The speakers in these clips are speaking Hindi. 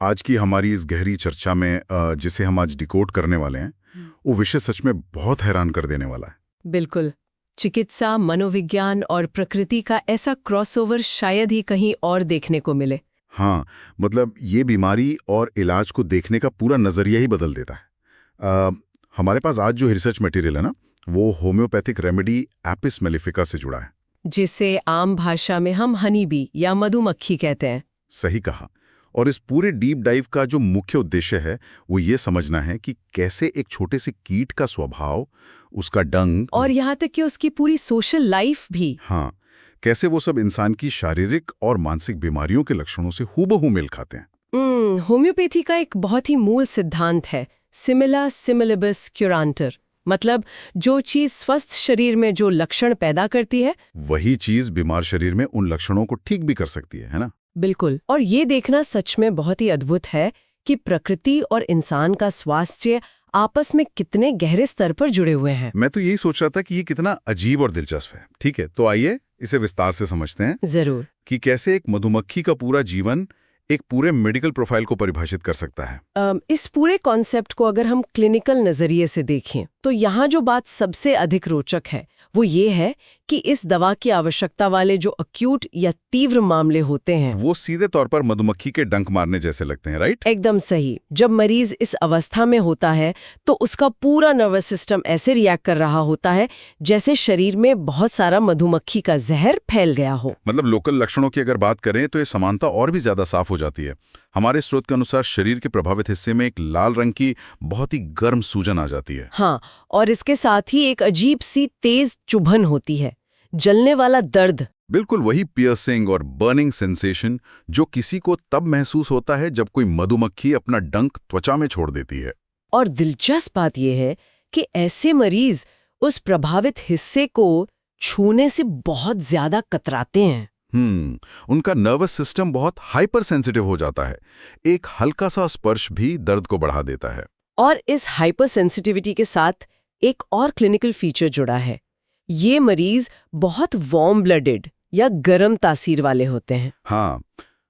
आज की हमारी इस गहरी चर्चा में जिसे हम आज डिकोड करने वाले हैं, वो विषय सच में बहुत हैरान कर देने वाला है। बिल्कुल। चिकित्सा, मनोविज्ञान और प्रकृति का ऐसा क्रॉसओवर शायद ही कहीं और देखने को मिले। हाँ, मतलब ये बीमारी और इलाज को देखने का पूरा नज़रिया ही बदल देता है। हमारे पास आज जो रिसर्च मटेरियल है ना, वो होम्योपैथिक रेमेडी एपिस मेलिफिका से जुड़ा है, जिसे आम भाषा में हम हनी बी या मधुमक्खी कहते हैं। सही कहा। और इस पूरे डीप डाइव का जो मुख्य उद्देश्य है वो ये समझना है कि कैसे एक छोटे से कीट का स्वभाव, उसका डंग और यहाँ तक कि उसकी पूरी सोशल लाइफ भी। हाँ, कैसे वो सब इंसान की शारीरिक और मानसिक बीमारियों के लक्षणों से हूबहू मेल खाते हैं। होम्योपैथी का एक बहुत ही मूल सिद्धांत है, सिमिला सिमिलिबस क्यूरांटर। मतलब जो चीज स्वस्थ शरीर में जो लक्षण पैदा करती है, वही चीज बीमार शरीर में उन लक्षणों को ठीक भी कर सकती है ना? बिल्कुल। और ये देखना सच में बहुत ही अद्भुत है कि प्रकृति और इंसान का स्वास्थ्य आपस में कितने गहरे स्तर पर जुड़े हुए हैं। मैं तो यही सोच रहा था कि ये कितना अजीब और दिलचस्प है। ठीक है, तो आइए इसे विस्तार से समझते हैं। जरूर। कि कैसे एक मधुमक्खी का पूरा जीवन एक पूरे मेडिकल प्रोफाइल को परिभाषित कर सकता है। इस पूरे कॉन्सेप्ट को अगर हम क्लिनिकल नजरिए से देखें तो यहाँ जो बात सबसे अधिक रोचक है वो ये है कि इस दवा की आवश्यकता वाले जो अक्यूट या तीव्र मामले होते हैं, वो सीधे तौर पर मधुमक्खी के डंक मारने जैसे लगते हैं, राइट? एकदम सही। जब मरीज इस अवस्था में होता है तो उसका पूरा नर्वस सिस्टम ऐसे रिएक्ट कर रहा होता है जैसे शरीर में बहुत सारा मधुमक्खी का जहर फैल गया हो। मतलब लोकल लक्षणों की अगर बात करें तो ये समानता और भी ज्यादा साफ हो जाती है। हमारे स्रोत के अनुसार शरीर के प्रभावित हिस्से में एक लाल रंग की बहुत ही गर्म सूजन आ जाती है। हाँ, और इसके साथ ही एक अजीब सी तेज चुभन होती है, जलने वाला दर्द। बिल्कुल वही पियर्सिंग और बर्निंग सेंसेशन जो किसी को तब महसूस होता है जब कोई मधुमक्खी अपना डंक त्वचा में छोड़ देती है। और दिलचस्प बात यह है कि ऐसे मरीज उस प्रभावित हिस्से को छूने से बहुत ज्यादा कतराते हैं। उनका नर्वस सिस्टम बहुत हाइपर सेंसिटिव हो जाता है। एक हल्का सा स्पर्श भी दर्द को बढ़ा देता है। और इस हाइपर सेंसिटिविटी के साथ एक और क्लिनिकल फीचर जुड़ा है। ये मरीज बहुत वार्म ब्लडेड या गर्म तासीर वाले होते हैं। हाँ,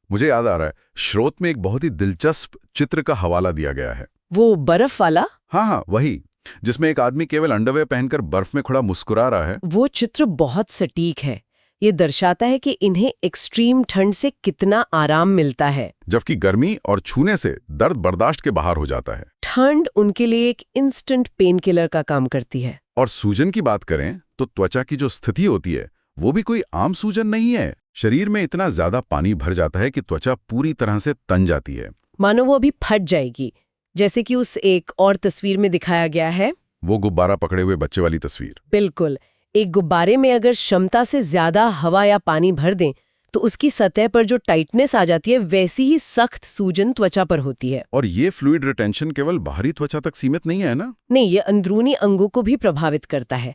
मुझे याद आ रहा है, स्रोत में एक बहुत ही दिलचस्प चित्र का हवाला दिया गया है। वो बर्फ वाला? हाँ, वही, जिसमें एक आदमी केवल अंडरवेयर पहनकर बर्फ में खड़ा मुस्कुरा रहा है। वो चित्र बहुत सटीक है। ये दर्शाता है कि इन्हें एक्सट्रीम ठंड से कितना आराम मिलता है, जबकि गर्मी और छूने से दर्द बर्दाश्त के बाहर हो जाता है। ठंड उनके लिए एक इंस्टेंट पेन किलर का काम करती है। और सूजन की बात करें तो त्वचा की जो स्थिति होती है वो भी कोई आम सूजन नहीं है। शरीर में इतना ज्यादा पानी भर जाता है कि त्वचा पूरी तरह से तन जाती है, मानो वो अभी फट जाएगी, जैसे कि उस एक और तस्वीर में दिखाया गया है, वो गुब्बारा पकड़े हुए बच्चे वाली तस्वीर। बिल्कुल। एक गुब्बारे में अगर क्षमता से ज्यादा हवा या पानी भर दें तो उसकी सतह पर जो टाइटनेस आ जाती है, वैसी ही सख्त सूजन त्वचा पर होती है। और ये फ्लूइड रिटेंशन केवल बाहरी त्वचा तक सीमित नहीं है ना? नहीं, ये अंदरूनी अंगों को भी प्रभावित करता है।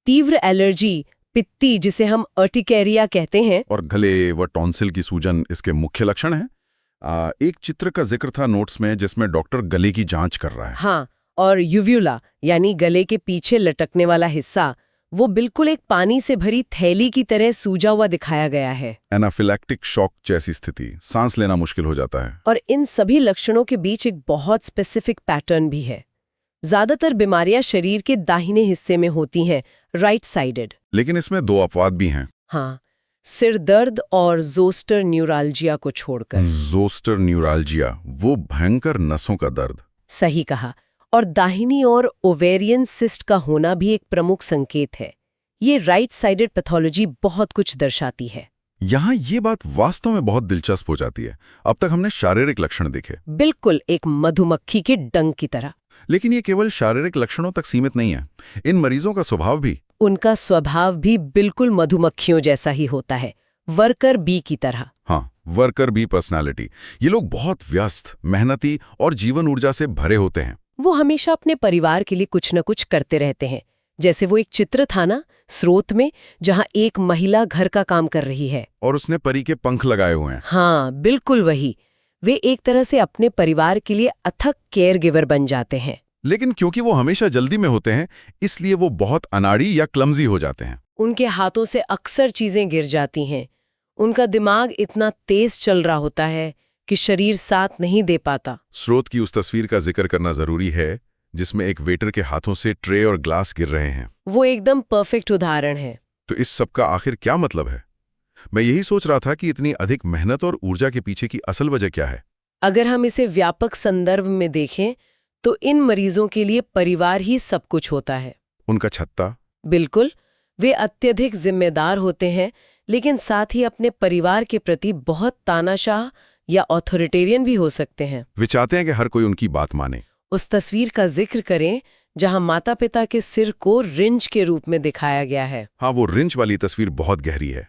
तीव्र एलर्जी, पित्ती जिसे हम अर्टिकेरिया कहते हैं, और गले व टॉन्सिल की सूजन इसके मुख्य लक्षण हैं। एक चित्र का जिक्र था नोट्स में जिसमें डॉक्टर गले की जांच कर रहा है। हाँ, और यूव्यूला यानी गले के पीछे लटकने वाला हिस्सा, वो बिल्कुल एक पानी से भरी थैली की तरह सूजा हुआ दिखाया गया है। एनाफिलैक्टिक शॉक जैसी स्थिति, सांस लेना मुश्किल हो जाता है। और इन सभी लक्षणों के बीच एक बहुत स्पेसिफिक पैटर्न भी है। ज्यादातर बीमारियां शरीर के दाहिने हिस्से में होती हैं, राइट साइडेड। लेकिन इसमें दो अपवाद भी हैं। हाँ, सिर दर्द और जोस्टर न्यूराल्जिया को छोड़कर। जोस्टर न्यूराल्जिया, वो भयंकर नसों का दर्द। सही कहा। और दाहिनी ओर ओवेरियन सिस्ट का होना भी एक प्रमुख संकेत है। ये राइट साइडेड पैथोलॉजी बहुत कुछ दर्शाती है। यहाँ ये बात वास्तव में बहुत दिलचस्प हो जाती है। अब तक हमने शारीरिक लक्षण देखे, बिल्कुल एक मधुमक्खी के डंक की तरह। लेकिन ये केवल शारीरिक लक्षणों तक सीमित नहीं है। इन मरीजों का स्वभाव भी, उनका स्वभाव भी बिल्कुल मधुमक्खियों जैसा ही होता है, वर्कर बी की तरह। हाँ, वर्कर बी पर्सनालिटी। ये लोग बहुत व्यस्त, मेहनती और जीवन ऊर्जा से भरे होते हैं। वो हमेशा अपने परिवार के लिए कुछ न कुछ करते रहते हैं। जैसे वो एक चित्र था ना स्रोत में, जहाँ एक महिला घर का काम कर रही है और उसने परी के पंख लगाए हुए हैं। हाँ, बिल्कुल वही। वे एक तरह से अपने परिवार के लिए अथक केयर गिवर बन जाते हैं। लेकिन क्योंकि वो हमेशा जल्दी में होते हैं, इसलिए वो बहुत अनाड़ी या क्लमजी हो जाते हैं। उनके हाथों से अक्सर चीजें गिर जाती हैं। उनका दिमाग इतना तेज चल रहा होता है कि शरीर साथ नहीं दे पाता। स्रोत की उस तस्वीर का जिक्र करना जरूरी है जिसमें एक वेटर के हाथों से ट्रे और ग्लास गिर रहे हैं। वो एकदम परफेक्ट उदाहरण है। तो इस सब का आखिर क्या मतलब है? मैं यही सोच रहा था कि इतनी अधिक मेहनत और ऊर्जा के पीछे की असल वजह क्या है। अगर हम इसे व्यापक संदर्भ में देखें तो इन मरीजों के लिए परिवार ही सब कुछ होता है। उनका छत्ता। बिल्कुल, वे अत्यधिक जिम्मेदार होते हैं, लेकिन साथ ही अपने परिवार के प्रति बहुत तानाशाह या ऑथोरिटेरियन भी हो सकते हैं। वे चाहते हैं कि हर कोई उनकी बात माने। उस तस्वीर का जिक्र करें जहां माता पिता के सिर को रिंच के रूप में दिखाया गया है। हाँ, वो रिंच वाली तस्वीर बहुत गहरी है।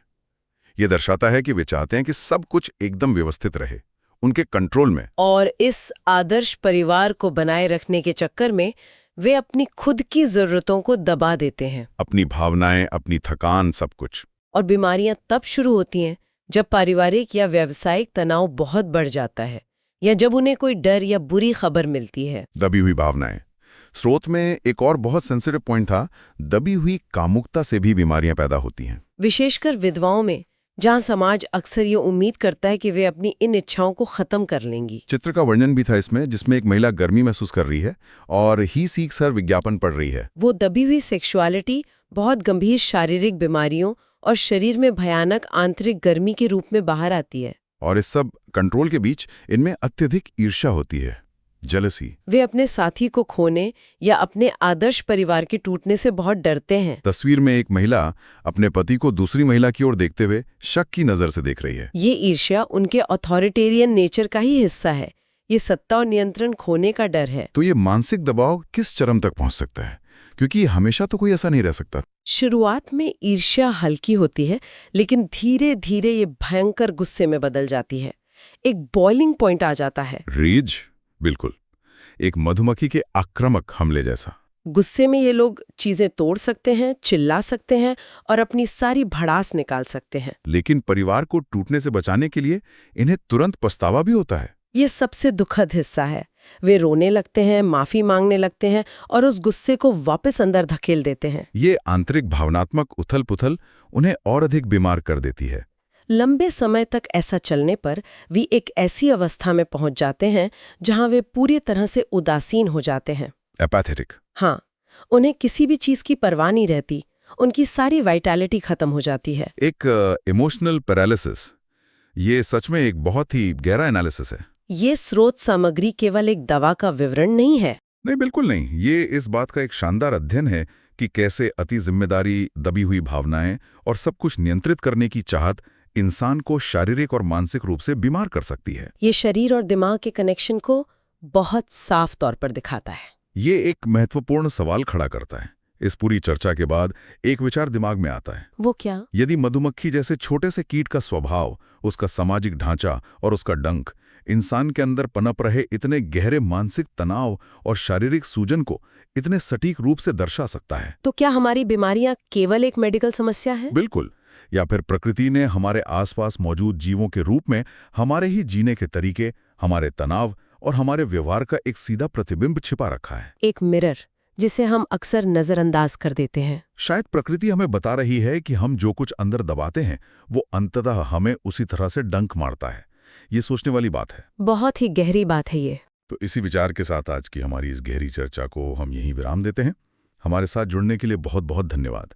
ये दर्शाता है कि वे चाहते हैं कि सब कुछ एकदम व्यवस्थित रहे, उनके कंट्रोल में। और इस आदर्श परिवार को बनाए रखने के चक्कर में वे अपनी खुद की जरूरतों को दबा देते हैं। अपनी भावनाएं, अपनी थकान, सब कुछ। और बीमारियां तब शुरू होती हैं जब पारिवारिक या व्यावसायिक तनाव बहुत बढ़ जाता है या जब उन्हें कोई डर या बुरी खबर मिलती है। दबी हुई भावनाएं। स्रोत में एक और बहुत सेंसिटिव पॉइंट था, दबी हुई कामुकता से भी बीमारियां पैदा होती हैं। विशेषकर विधवाओं में, जहां समाज अक्सर ये उम्मीद करता है कि वे अपनी इन इच्छाओं को खत्म कर लेंगी। चित्र का वर्णन भी था इसमें, जिसमें एक महिला गर्मी महसूस कर रही है और ही सीक्स हर विज्ञापन पढ़ रही है। वो दबी हुई सेक्सुअलिटी बहुत गंभीर शारीरिक बीमारियों और शरीर में भयानक आंतरिक गर्मी के रूप में बाहर आती है। और इस सब कंट्रोल के बीच इनमें अत्यधिक ईर्ष्या होती है, जेलसी। वे अपने साथी को खोने या अपने आदर्श परिवार के टूटने से बहुत डरते हैं। तस्वीर में एक महिला अपने पति को दूसरी महिला की ओर देखते हुए शक की नजर से देख रही है। ये ईर्ष्या उनके अथॉरिटेरियन नेचर का ही हिस्सा है। ये सत्ता और नियंत्रण खोने का डर है। तो ये मानसिक दबाव किस चरम तक पहुंच सकता है, क्योंकि हमेशा तो कोई ऐसा नहीं रह सकता। शुरुआत में ईर्ष्या हल्की होती है, लेकिन धीरे धीरे ये भयंकर गुस्से में बदल जाती है। एक बॉइलिंग पॉइंट आ जाता है। रीज, बिल्कुल, एक मधुमक्खी के आक्रामक हमले जैसा। गुस्से में ये लोग चीजें तोड़ सकते हैं, चिल्ला सकते हैं और अपनी सारी भड़ास निकाल सकते हैं। लेकिन परिवार को टूटने से बचाने के लिए इन्हें तुरंत पछतावा भी होता है। ये सबसे दुखद हिस्सा है। वे रोने लगते हैं, माफी मांगने लगते हैं और उस गुस्से को वापस अंदर धकेल देते हैं। ये आंतरिक भावनात्मक उथल-पुथल उन्हें और अधिक बीमार कर देती है। लंबे समय तक ऐसा चलने पर वे एक ऐसी अवस्था में पहुंच जाते हैं जहां वे पूरी तरह से उदासीन हो जाते हैं। एपैथेटिक। हाँ, उन्हें किसी भी चीज की परवाह नहीं रहती। उनकी सारी वाइटैलिटी खत्म हो जाती है। एक इमोशनल पैरालिसिस। ये सच में एक बहुत ही गहरा एनालिसिस है। ये स्रोत सामग्री केवल एक दवा का विवरण नहीं है। नहीं, बिल्कुल नहीं। ये इस बात का एक शानदार अध्ययन है कि कैसे अति जिम्मेदारी, दबी हुई भावनाएं और सब कुछ नियंत्रित करने की चाहत इंसान को शारीरिक और मानसिक रूप से बीमार कर सकती है। ये शरीर और दिमाग के कनेक्शन को बहुत साफ तौर पर दिखाता है। ये एक महत्वपूर्ण सवाल खड़ा करता है। इस पूरी चर्चा के बाद एक विचार दिमाग में आता है। वो क्या? यदि मधुमक्खी जैसे छोटे से कीट का स्वभाव, उसका सामाजिक ढांचा और उसका डंक इंसान के अंदर पनप रहे इतने गहरे मानसिक तनाव और शारीरिक सूजन को इतने सटीक रूप से दर्शा सकता है, तो क्या हमारी बीमारियां केवल एक मेडिकल समस्या है? बिल्कुल। या फिर प्रकृति ने हमारे आसपास मौजूद जीवों के रूप में हमारे ही जीने के तरीके, हमारे तनाव और हमारे व्यवहार का एक सीधा प्रतिबिंब छिपा रखा है। एक मिरर जिसे हम अक्सर नजरअंदाज कर देते हैं। शायद प्रकृति हमें बता रही है कि हम जो कुछ अंदर दबाते हैं वो अंततः हमें उसी तरह से डंक मारता है। ये सोचने वाली बात है। बहुत ही गहरी बात है ये। तो इसी विचार के साथ आज की हमारी इस गहरी चर्चा को हम यहीं विराम देते हैं। हमारे साथ जुड़ने के लिए बहुत बहुत धन्यवाद।